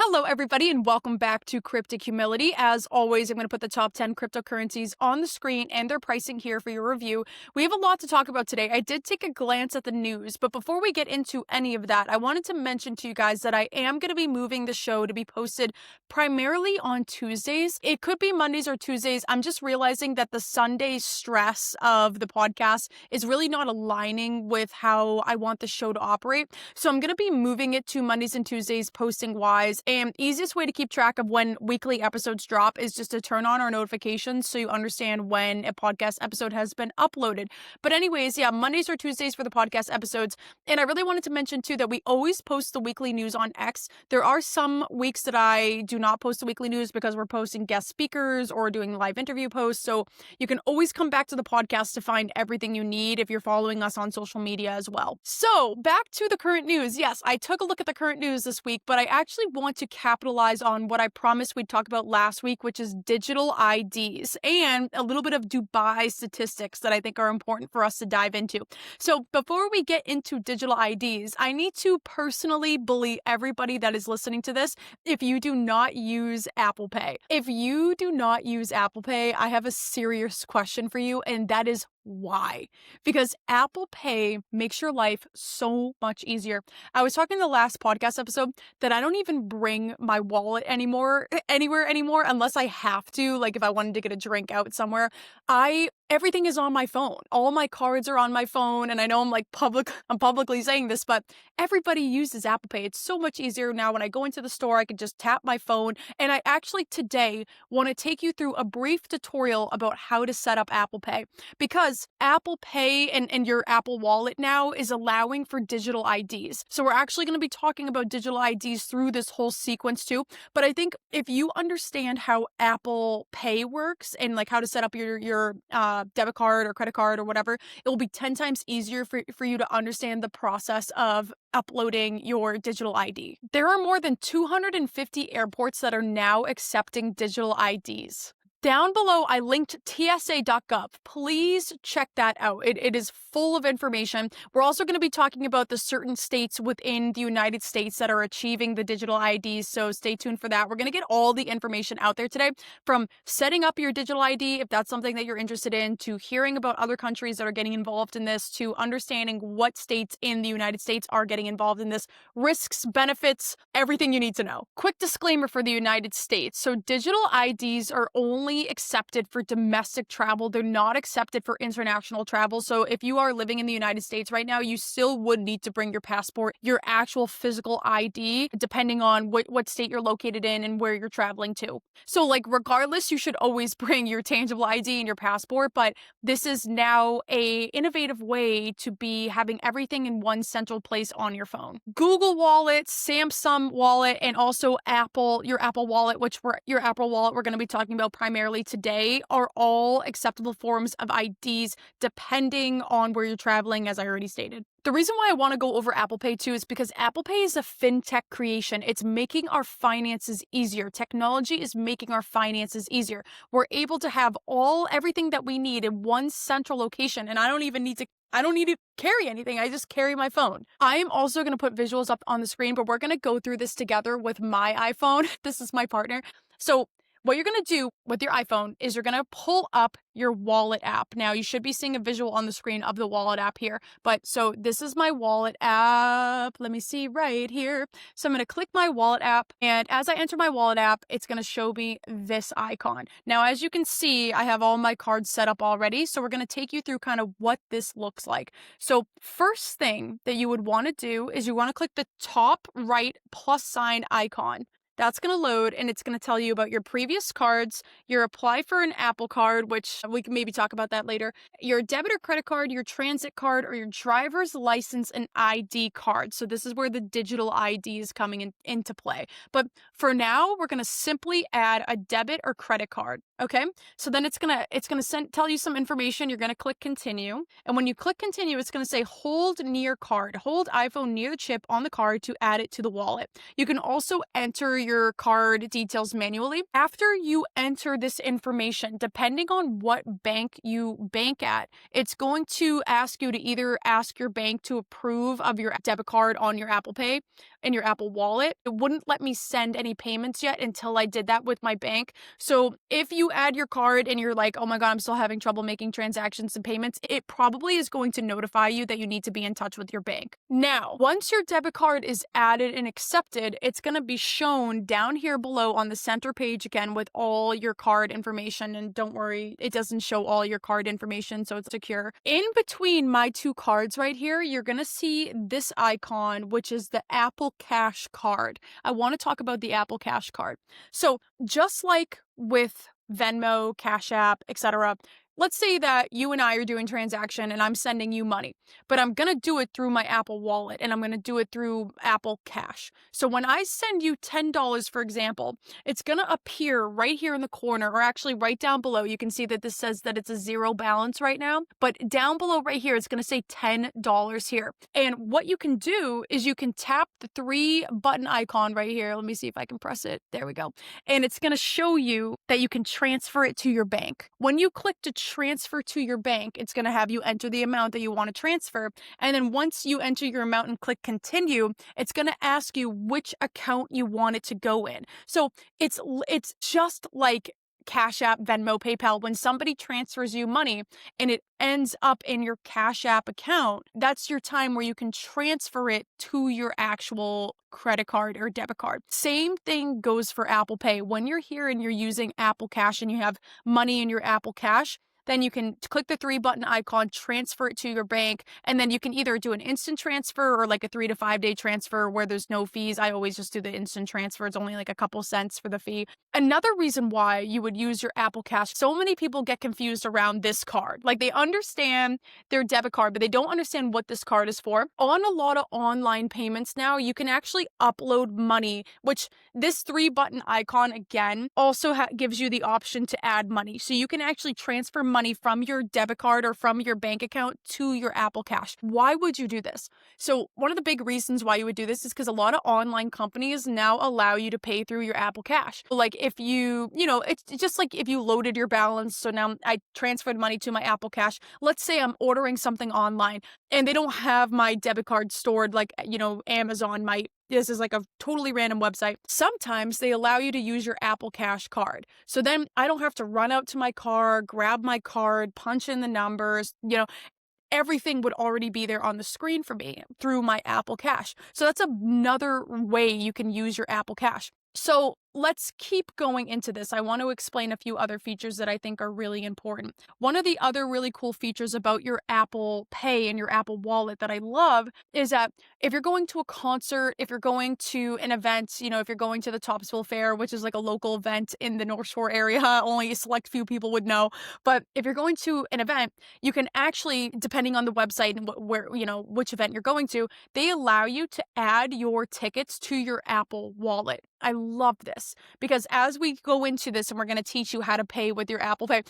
Hello, everybody, and welcome back to Cryptic Humility. As always, I'm going to put the top 10 cryptocurrencies on the screen and their pricing here for your review. We have a lot to talk about today. I did take a glance at the news, but before we get into any of that, I wanted to mention to you guys that I am going to be moving the show to be posted primarily on Tuesdays. It could be Mondays or Tuesdays. I'm just realizing that the Sunday stress of the podcast is really not aligning with how I want the show to operate. So I'm going to be moving it to Mondays and Tuesdays posting wise. And easiest way to keep track of when weekly episodes drop is just to turn on our notifications so you understand when a podcast episode has been uploaded. But anyways, yeah, Mondays or Tuesdays for the podcast episodes. And I really wanted to mention too that we always post the weekly news on X. There are some weeks that I do not post the weekly news because we're posting guest speakers or doing live interview posts. So you can always come back to the podcast to find everything you need if you're following us on social media as well. So back to the current news. Yes, I took a look at the current news this week, but I actually want to capitalize on what I promised we'd talk about last week, which is digital IDs and a little bit of Dubai statistics that I think are important for us to dive into. So before we get into digital IDs, I need to personally bully everybody that is listening to this if you do not use Apple Pay. If you do not use Apple Pay, I have a serious question for you, and that is why? Because Apple Pay makes your life so much easier. I was talking in the last podcast episode that I don't even bring my wallet anywhere anymore unless I have to, like if I wanted to get a drink out somewhere. Everything is on my phone. All my cards are on my phone, and I know I'm publicly saying this, but everybody uses Apple Pay. It's so much easier now. When I go into the store, I can just tap my phone, and I actually today want to take you through a brief tutorial about how to set up Apple Pay, because Apple Pay and your Apple Wallet now is allowing for digital IDs. So we're actually going to be talking about digital IDs through this whole sequence too. But I think if you understand how Apple Pay works and like how to set up your debit card or credit card or whatever, it will be 10 times easier for you to understand the process of uploading your digital ID. There are more than 250 airports that are now accepting digital IDs. Down below, I linked tsa.gov. Please check that out. It is full of information. We're also going to be talking about the certain states within the United States that are achieving the digital IDs, so stay tuned for that. We're going to get all the information out there today, from setting up your digital ID, if that's something that you're interested in, to hearing about other countries that are getting involved in this, to understanding what states in the United States are getting involved in this, risks, benefits, everything you need to know. Quick disclaimer for the United States. So digital IDs are only accepted for domestic travel. They're not accepted for international travel. So if you are living in the United States right now, you still would need to bring your passport, your actual physical ID, depending on what state you're located in and where you're traveling to. So like regardless, you should always bring your tangible ID and your passport, but this is now a innovative way to be having everything in one central place on your phone. Google Wallet, Samsung Wallet, and also your Apple Wallet, your Apple Wallet we're going to be talking about primarily today, are all acceptable forms of IDs depending on where you're traveling, as I already stated. The reason why I want to go over Apple Pay too is because Apple Pay is a fintech creation. It's making our finances easier. Technology is making our finances easier. We're able to have everything that we need in one central location, and I don't need to carry anything. I just carry my phone. I am also going to put visuals up on the screen, but we're going to go through this together with my iPhone. This is my partner. So what you're going to do with your iPhone is you're going to pull up your wallet app. Now, you should be seeing a visual on the screen of the wallet app here. But so this is my wallet app. Let me see right here. So I'm going to click my wallet app. And as I enter my wallet app, it's going to show me this icon. Now, as you can see, I have all my cards set up already. So we're going to take you through kind of what this looks like. So first thing that you would want to do is you want to click the top right plus sign icon. That's going to load, and it's going to tell you about your previous cards, your apply for an Apple card, which we can maybe talk about that later, your debit or credit card, your transit card, or your driver's license and ID card. So this is where the digital ID is coming into play. But for now, we're going to simply add a debit or credit card. Okay, so then it's gonna tell you some information. You're gonna click continue, and when you click continue, it's gonna say hold near card. Hold iPhone near the chip on the card to add it to the wallet. You can also enter your card details manually. After you enter this information, depending on what bank you bank at, it's going to ask you to either ask your bank to approve of your debit card on your Apple Pay, in your Apple Wallet. It wouldn't let me send any payments yet until I did that with my bank. So if you add your card and you're like, oh my God, I'm still having trouble making transactions and payments, it probably is going to notify you that you need to be in touch with your bank. Now, once your debit card is added and accepted, it's going to be shown down here below on the center page again with all your card information. And don't worry, it doesn't show all your card information, so it's secure. In between my two cards right here, you're going to see this icon, which is the Apple Cash card. I want to talk about the Apple Cash card. So just like with Venmo, Cash App, etc., let's say that you and I are doing transaction and I'm sending you money, but I'm going to do it through my Apple Wallet and I'm going to do it through Apple Cash. So when I send you $10, for example, it's going to appear right here in the corner, or actually right down below. You can see that this says that it's a zero balance right now, but down below right here, it's going to say $10 here. And what you can do is you can tap the 3-button icon right here. Let me see if I can press it. There we go. And it's going to show you that you can transfer it to your bank. When you click to transfer to your bank, it's going to have you enter the amount that you want to transfer. And then once you enter your amount and click continue, it's going to ask you which account you want it to go in. So it's just like Cash App, Venmo, PayPal. When somebody transfers you money and it ends up in your Cash App account, that's your time where you can transfer it to your actual credit card or debit card. Same thing goes for Apple Pay. When you're here and you're using Apple Cash and you have money in your Apple Cash, then you can click the 3-button icon, transfer it to your bank, and then you can either do an instant transfer or like a 3 to 5 day transfer where there's no fees. I always just do the instant transfer. It's only like a couple cents for the fee. Another reason why you would use your Apple Cash, so many people get confused around this card. Like they understand their debit card, but they don't understand what this card is for. On a lot of online payments now, you can actually upload money, which this 3-button icon again also gives you the option to add money. So you can actually transfer money from your debit card or from your bank account to your Apple Cash. Why would you do this? So one of the big reasons why you would do this is because a lot of online companies now allow you to pay through your Apple Cash. Like if it's just like if you loaded your balance. So now I transferred money to my Apple Cash. Let's say I'm ordering something online and they don't have my debit card stored like, Amazon might. This is like a totally random website. Sometimes they allow you to use your Apple Cash card. So then I don't have to run out to my car, grab my card, punch in the numbers, everything would already be there on the screen for me through my Apple Cash. So that's another way you can use your Apple Cash. So let's keep going into this. I want to explain a few other features that I think are really important. One of the other really cool features about your Apple Pay and your Apple Wallet that I love is that if you're going to a concert, if you're going to an event, if you're going to the Topsville Fair, which is like a local event in the North Shore area, only a select few people would know. But if you're going to an event, you can actually, depending on the website and which event you're going to, they allow you to add your tickets to your Apple Wallet. I love this because as we go into this and we're going to teach you how to pay with your Apple Pay,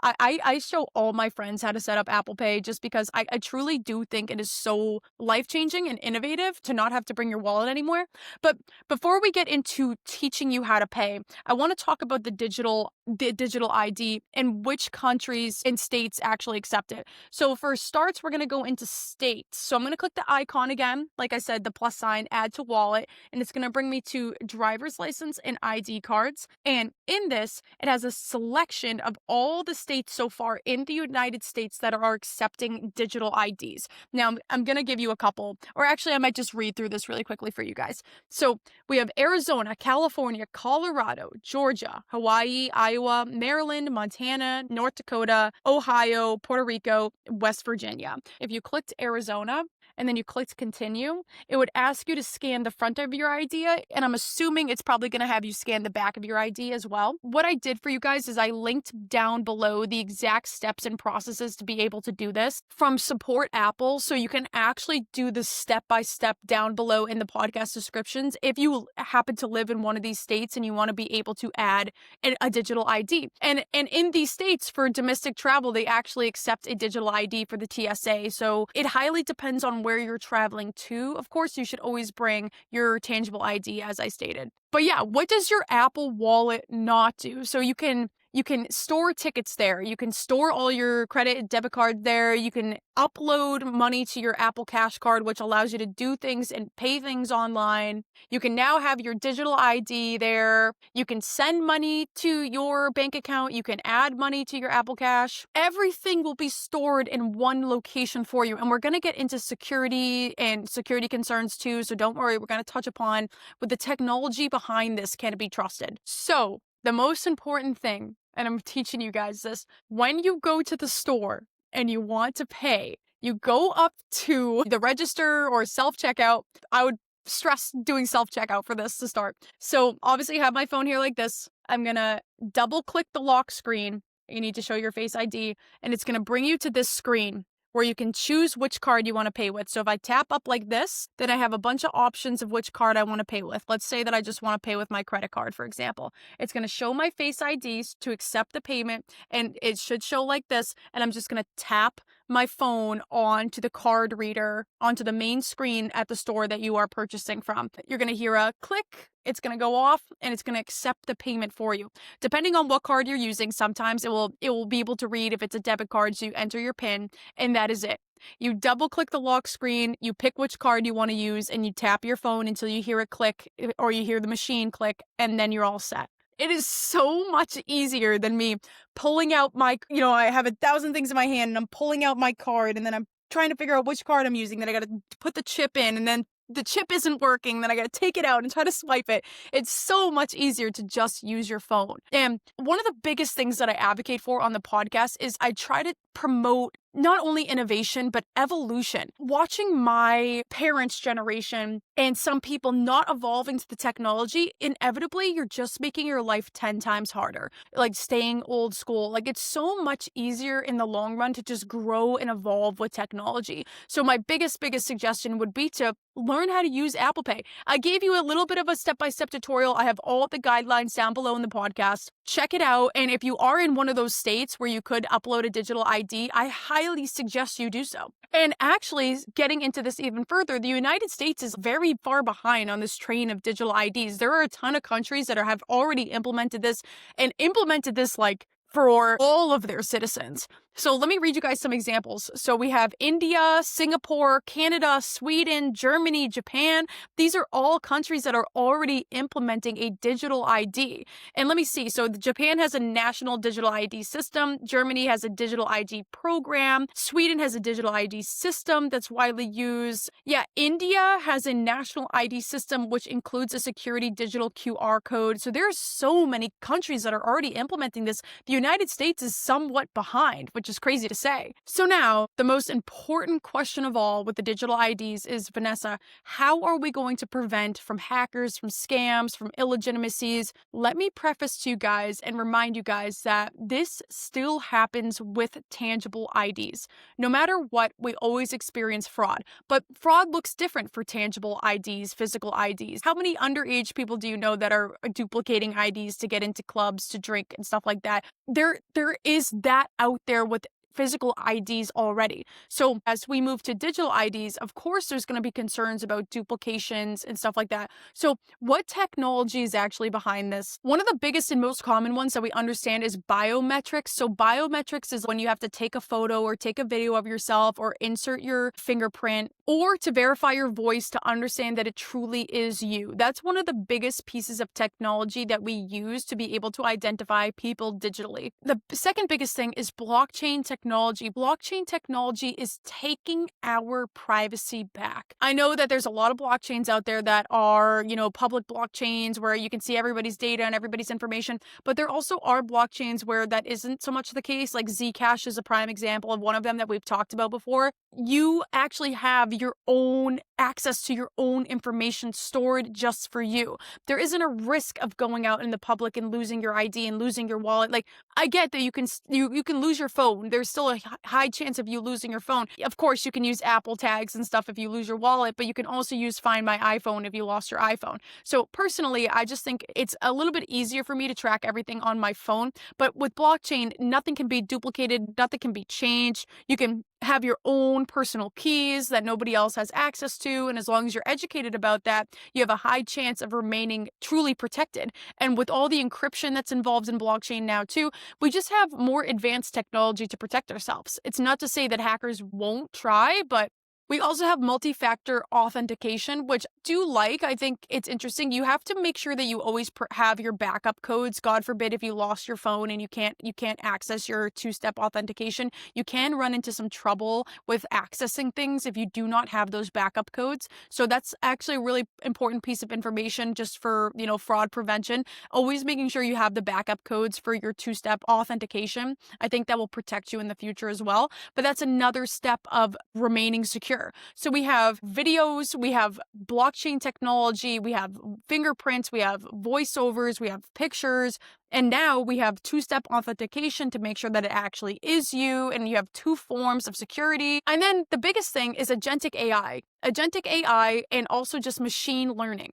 I show all my friends how to set up Apple Pay just because I truly do think it is so life-changing and innovative to not have to bring your wallet anymore. But before we get into teaching you how to pay, I want to talk about the digital ID and which countries and states actually accept it. So for starts, we're going to go into states. So I'm going to click the icon again, like I said, the plus sign, add to wallet, and it's going to bring me to driver's license and ID cards. And in this, it has a selection of all the states so far in the United States that are accepting digital IDs. Now, I'm going to give you a couple, or actually I might just read through this really quickly for you guys. So we have Arizona, California, Colorado, Georgia, Hawaii, Iowa, Maryland, Montana, North Dakota, Ohio, Puerto Rico, West Virginia. If you clicked Arizona, and then you clicked continue, it would ask you to scan the front of your ID, and I'm assuming it's probably going to have you scan the back of your ID as well. What I did for you guys is I linked down below the exact steps and processes to be able to do this from Support Apple, so you can actually do the step-by-step down below in the podcast descriptions if you happen to live in one of these states and you want to be able to add a digital ID. And in these states, for domestic travel, they actually accept a digital ID for the TSA, so it highly depends on where you're traveling to. Of course, you should always bring your tangible ID, as I stated. But yeah, what does your Apple Wallet not do? So you can You can store tickets there. You can store all your credit and debit cards there. You can upload money to your Apple Cash card, which allows you to do things and pay things online. You can now have your digital ID there. You can send money to your bank account. You can add money to your Apple Cash. Everything will be stored in one location for you. And we're going to get into security and security concerns too. So don't worry, we're going to touch upon with the technology behind this. Can it be trusted? So the most important thing, and I'm teaching you guys this, when you go to the store and you want to pay, you go up to the register or self-checkout. I would stress doing self-checkout for this to start. So obviously I have my phone here like this. I'm going to double click the lock screen. You need to show your Face ID, and it's going to bring you to this screen where you can choose which card you want to pay with. So if I tap up like this, then I have a bunch of options of which card I want to pay with. Let's say that I just want to pay with my credit card, for example. It's going to show my Face IDs to accept the payment, and it should show like this. And I'm just going to tap my phone onto the card reader, onto the main screen at the store that you are purchasing from. You're going to hear a click. It's going to go off, and it's going to accept the payment for you. Depending on what card you're using, sometimes it will be able to read if it's a debit card, so you enter your PIN, and that is it. You double click the lock screen, you pick which card you want to use, and you tap your phone until you hear it click or you hear the machine click, and then you're all set. It is so much easier than me pulling out my, I have 1,000 things in my hand and I'm pulling out my card, and then I'm trying to figure out which card I'm using. Then I got to put the chip in, and then the chip isn't working. Then I got to take it out and try to swipe it. It's so much easier to just use your phone. And one of the biggest things that I advocate for on the podcast is I try to promote not only innovation, but evolution. Watching my parents' generation and some people not evolving to the technology, inevitably, you're just making your life 10 times harder. Like staying old school. Like it's so much easier in the long run to just grow and evolve with technology. So my biggest suggestion would be to learn how to use Apple Pay. I gave you a little bit of a step-by-step tutorial. I have all the guidelines down below in the podcast. Check it out. And if you are in one of those states where you could upload a digital ID, I highly suggest you do so. And actually, getting into this even further, the United States is very far behind on this train of digital IDs. There are a ton of countries that have already implemented this like for all of their citizens. So let me read you guys some examples. So we have India, Singapore, Canada, Sweden, Germany, Japan. These are all countries that are already implementing a digital ID. And let me see. So Japan has a national digital ID system. Germany has a digital ID program. Sweden has a digital ID system that's widely used. Yeah, India has a national ID system, which includes a security digital QR code. So there's so many countries that are already implementing this. The United States is somewhat behind, which is crazy to say. So now, the most important question of all with the digital IDs is, Vanessa, how are we going to prevent from hackers, from scams, from illegitimacies? Let me preface to you guys and remind you guys that this still happens with tangible IDs. No matter what, we always experience fraud. But fraud looks different for tangible IDs, physical IDs. How many underage people do you know that are duplicating IDs to get into clubs, to drink, and stuff like that? There is that out there with physical IDs already. So as we move to digital IDs, of course, there's going to be concerns about duplications and stuff like that. So what technology is actually behind this? One of the biggest and most common ones that we understand is biometrics. So biometrics is when you have to take a photo or take a video of yourself or insert your fingerprint or to verify your voice to understand that it truly is you. That's one of the biggest pieces of technology that we use to be able to identify people digitally. The second biggest thing is blockchain technology. Blockchain technology is taking our privacy back. I know that there's a lot of blockchains out there that are, public blockchains where you can see everybody's data and everybody's information, but there also are blockchains where that isn't so much the case. Like Zcash is a prime example of one of them that we've talked about before. You actually have your own access to your own information stored just for you. There isn't a risk of going out in the public and losing your ID and losing your wallet. Like, I get that you can lose your phone. There's still a high chance of you losing your phone. Of course, you can use Apple tags and stuff if you lose your wallet, but you can also use Find My iPhone if you lost your iPhone. So personally, I just think it's a little bit easier for me to track everything on my phone. But with blockchain, nothing can be duplicated, nothing can be changed. You can have your own personal keys that nobody else has access to. And as long as you're educated about that, you have a high chance of remaining truly protected. And with all the encryption that's involved in blockchain now too, we just have more advanced technology to protect ourselves. It's not to say that hackers won't try, but we also have multi-factor authentication, which I do like. I think it's interesting. You have to make sure that you always have your backup codes. God forbid if you lost your phone and you can't access your two-step authentication, you can run into some trouble with accessing things if you do not have those backup codes. So that's actually a really important piece of information just for, fraud prevention. Always making sure you have the backup codes for your two-step authentication. I think that will protect you in the future as well. But that's another step of remaining secure. So we have videos, we have blockchain technology, we have fingerprints, we have voiceovers, we have pictures, and now we have two-step authentication to make sure that it actually is you, and you have two forms of security. And then the biggest thing is agentic AI. Agentic AI and also just machine learning.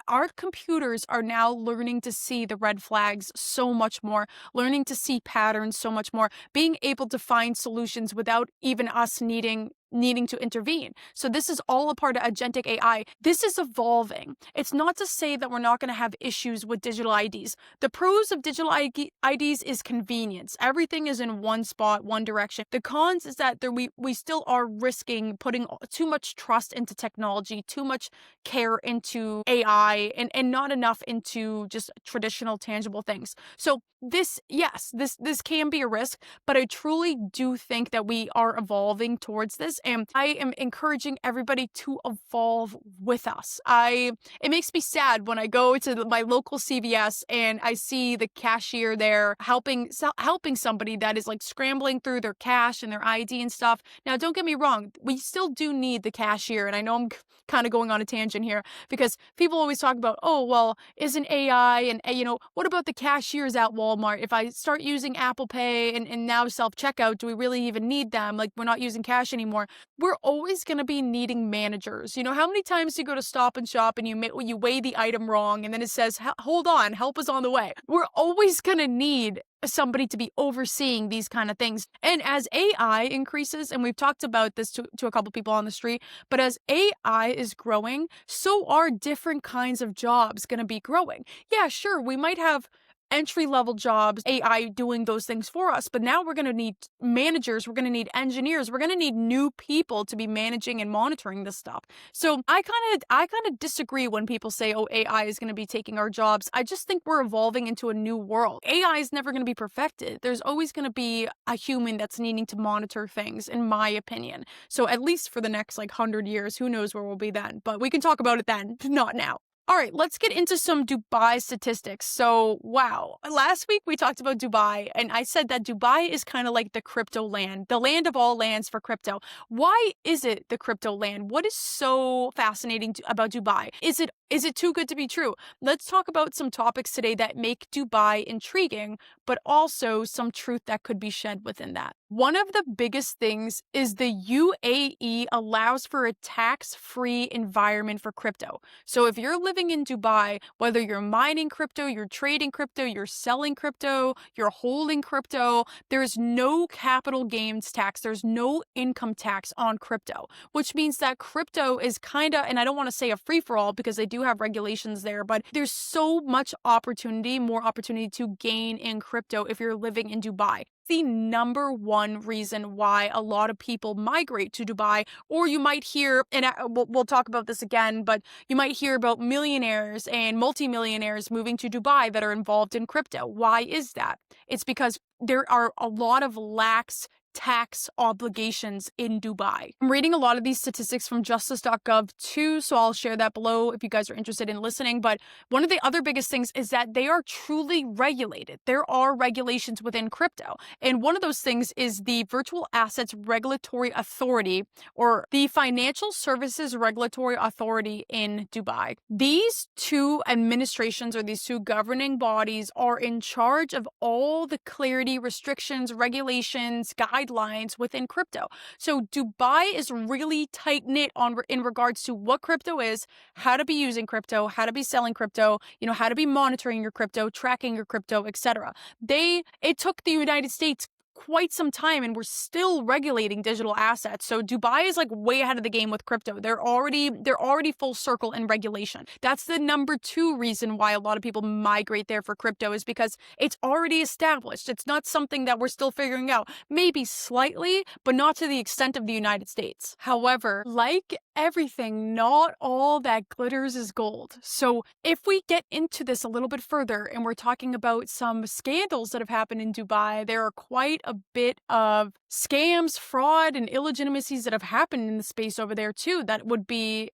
Our computers are now learning to see the red flags so much more, learning to see patterns so much more, being able to find solutions without even us needing to intervene. So this is all a part of agentic AI. This is evolving. It's not to say that we're not going to have issues with digital IDs. The pros of digital IDs is convenience. Everything is in one spot, one direction. The cons is that we still are risking putting too much trust into technology, too much care into AI, and not enough into just traditional tangible things. So this can be a risk, but I truly do think that we are evolving towards this, and I am encouraging everybody to evolve with us. It makes me sad when I go to my local CVS and I see the cashier there helping somebody that is like scrambling through their cash and their ID and stuff. Now, don't get me wrong, we still do need the cashier, and I know I'm kind of going on a tangent here because people always talk about, oh, well, isn't AI and, what about the cashiers at Walmart? If I start using Apple Pay and now self-checkout, do we really even need them? Like, we're not using cash anymore. We're always going to be needing managers. How many times do you go to Stop and Shop and you weigh the item wrong and then it says, hold on, help is on the way. We're always going to need somebody to be overseeing these kind of things. And as AI increases, and we've talked about this to a couple people on the street, but as AI is growing, so are different kinds of jobs going to be growing. Yeah, sure, we might have entry-level jobs, AI doing those things for us, but now we're going to need managers, we're going to need engineers, we're going to need new people to be managing and monitoring this stuff. So I kind of disagree when people say, oh, AI is going to be taking our jobs. I just think we're evolving into a new world. AI is never going to be perfected. There's always going to be a human that's needing to monitor things, in my opinion. So at least for the next 100 years, who knows where we'll be then, but we can talk about it then, not now. All right, let's get into some Dubai statistics. So, wow. Last week we talked about Dubai, and I said that Dubai is kind of like the crypto land, the land of all lands for crypto. Why is it the crypto land? What is so fascinating about Dubai? Is it too good to be true? Let's talk about some topics today that make Dubai intriguing, but also some truth that could be shed within that. One of the biggest things is the UAE allows for a tax-free environment for crypto. So if you're living in Dubai, whether you're mining crypto, you're trading crypto, you're selling crypto, you're holding crypto, there's no capital gains tax, there's no income tax on crypto, which means that crypto is kind of, and I don't want to say a free-for-all because they do have regulations there, but there's so much opportunity, more opportunity to gain in crypto if you're living in Dubai. The number one reason why a lot of people migrate to Dubai, or you might hear, and we'll talk about this again, but you might hear about millionaires and multimillionaires moving to Dubai that are involved in crypto. Why is that? It's because there are a lot of lax tax obligations in Dubai. I'm reading a lot of these statistics from justice.gov too, so I'll share that below if you guys are interested in listening. But one of the other biggest things is that they are truly regulated. There are regulations within crypto. And one of those things is the Virtual Assets Regulatory Authority, or the Financial Services Regulatory Authority in Dubai. These two administrations, or these two governing bodies, are in charge of all the clarity, restrictions, regulations, guidelines within crypto. So Dubai is really tight-knit in regards to what crypto is, how to be using crypto, how to be selling crypto, how to be monitoring your crypto, tracking your crypto, etc. It took the United States quite some time and we're still regulating digital assets. So Dubai is like way ahead of the game with crypto. They're already full circle in regulation. That's the number 2 reason why a lot of people migrate there for crypto, is because it's already established. It's not something that we're still figuring out. Maybe slightly, but not to the extent of the United States. However, like everything, not all that glitters is gold. So if we get into this a little bit further and we're talking about some scandals that have happened in Dubai, there are quite a bit of scams, fraud, and illegitimacies that have happened in the space over there too that would be,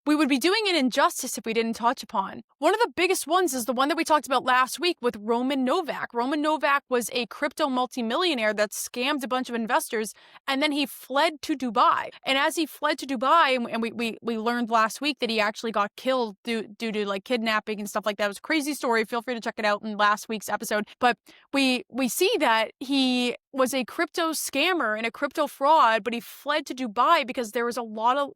we would be doing an injustice if we didn't touch upon. One of the biggest ones is the one that we talked about last week with Roman Novak. Roman Novak was a crypto multimillionaire that scammed a bunch of investors, and then he fled to Dubai. And as he fled to Dubai, and we learned last week that he actually got killed due to like kidnapping and stuff like that. It was a crazy story. Feel free to check it out in last week's episode. But we see that he was a crypto scammer and a crypto fraud, but he fled to Dubai because there's a lot of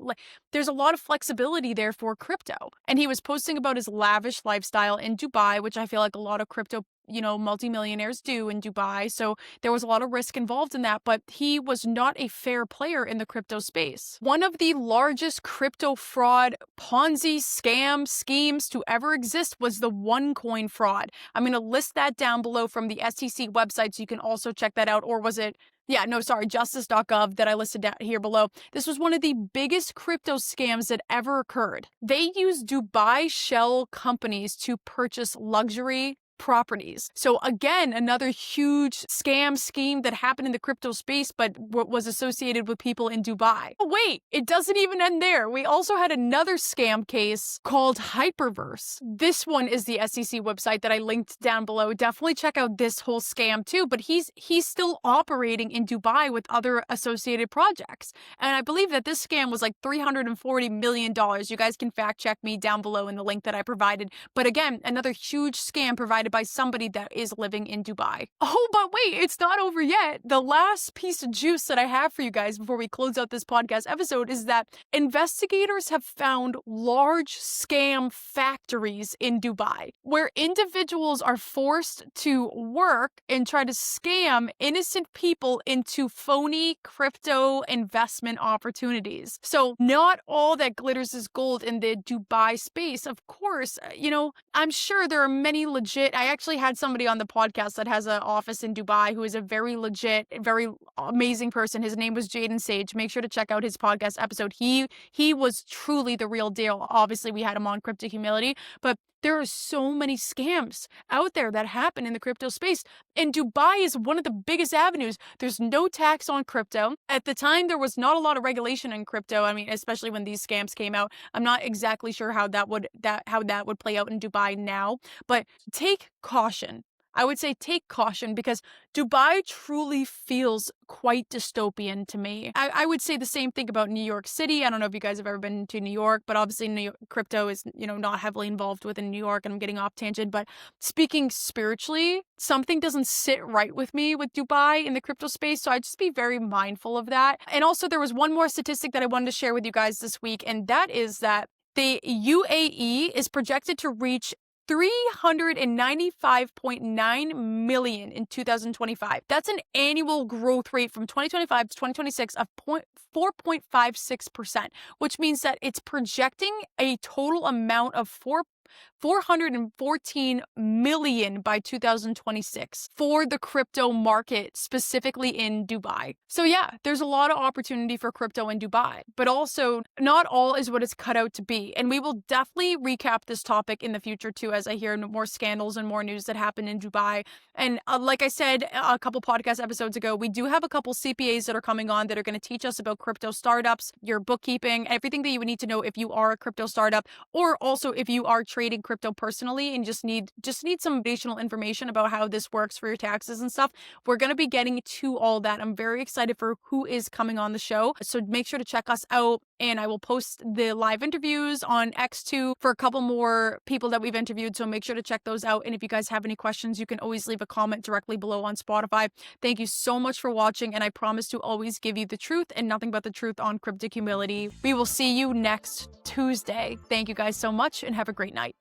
flexibility there for crypto. And he was posting about his lavish lifestyle in Dubai, which I feel like a lot of crypto multimillionaires do in Dubai. So there was a lot of risk involved in that, but he was not a fair player in the crypto space. One of the largest crypto fraud Ponzi schemes to ever exist was the OneCoin fraud. I'm going to list that down below from the SEC website, so you can also check that out. Or was it? Justice.gov that I listed down here below. This was one of the biggest crypto scams that ever occurred. They used Dubai shell companies to purchase luxury properties. So again, another huge scam scheme that happened in the crypto space, but was associated with people in Dubai. Oh, wait, it doesn't even end there. We also had another scam case called Hyperverse. This one is the SEC website that I linked down below. Definitely check out this whole scam too, but he's still operating in Dubai with other associated projects. And I believe that this scam was like $340 million. You guys can fact check me down below in the link that I provided. But again, another huge scam provided by somebody that is living in Dubai. Oh, but wait, it's not over yet. The last piece of juice that I have for you guys before we close out this podcast episode is that investigators have found large scam factories in Dubai where individuals are forced to work and try to scam innocent people into phony crypto investment opportunities. So not all that glitters is gold in the Dubai space. Of course, I'm sure there are many legit. I actually had somebody on the podcast that has an office in Dubai who is a very legit, very amazing person. His name was Jaden Sage. Make sure to check out his podcast episode. He was truly the real deal. Obviously, we had him on Cryptic Humility, but there are so many scams out there that happen in the crypto space. And Dubai is one of the biggest avenues. There's no tax on crypto. At the time, there was not a lot of regulation in crypto. I mean, especially when these scams came out. I'm not exactly sure how that would play out in Dubai now, but take caution. I would say take caution because Dubai truly feels quite dystopian to me. I would say the same thing about New York City. I don't know if you guys have ever been to New York, but obviously New York, crypto is, not heavily involved within New York, and I'm getting off tangent. But speaking spiritually, something doesn't sit right with me with Dubai in the crypto space. So I'd just be very mindful of that. And also there was one more statistic that I wanted to share with you guys this week, and that is that the UAE is projected to reach 395.9 million in 2025. That's an annual growth rate from 2025 to 2026 of 4.56%, which means that it's projecting a total amount of 414 million by 2026 for the crypto market, specifically in Dubai. So yeah, there's a lot of opportunity for crypto in Dubai, but also not all is what it's cut out to be. And we will definitely recap this topic in the future too, as I hear more scandals and more news that happen in Dubai. And like I said a couple podcast episodes ago, we do have a couple CPAs that are coming on that are going to teach us about crypto startups, your bookkeeping, everything that you would need to know if you are a crypto startup, or also if you are trading crypto personally and just need some additional information about how this works for your taxes and stuff. We're going to be getting to all that. I'm very excited for who is coming on the show. So make sure to check us out. And I will post the live interviews on X2 for a couple more people that we've interviewed. So make sure to check those out. And if you guys have any questions, you can always leave a comment directly below on Spotify. Thank you so much for watching. And I promise to always give you the truth and nothing but the truth on Cryptic Humility. We will see you next Tuesday. Thank you guys so much and have a great night.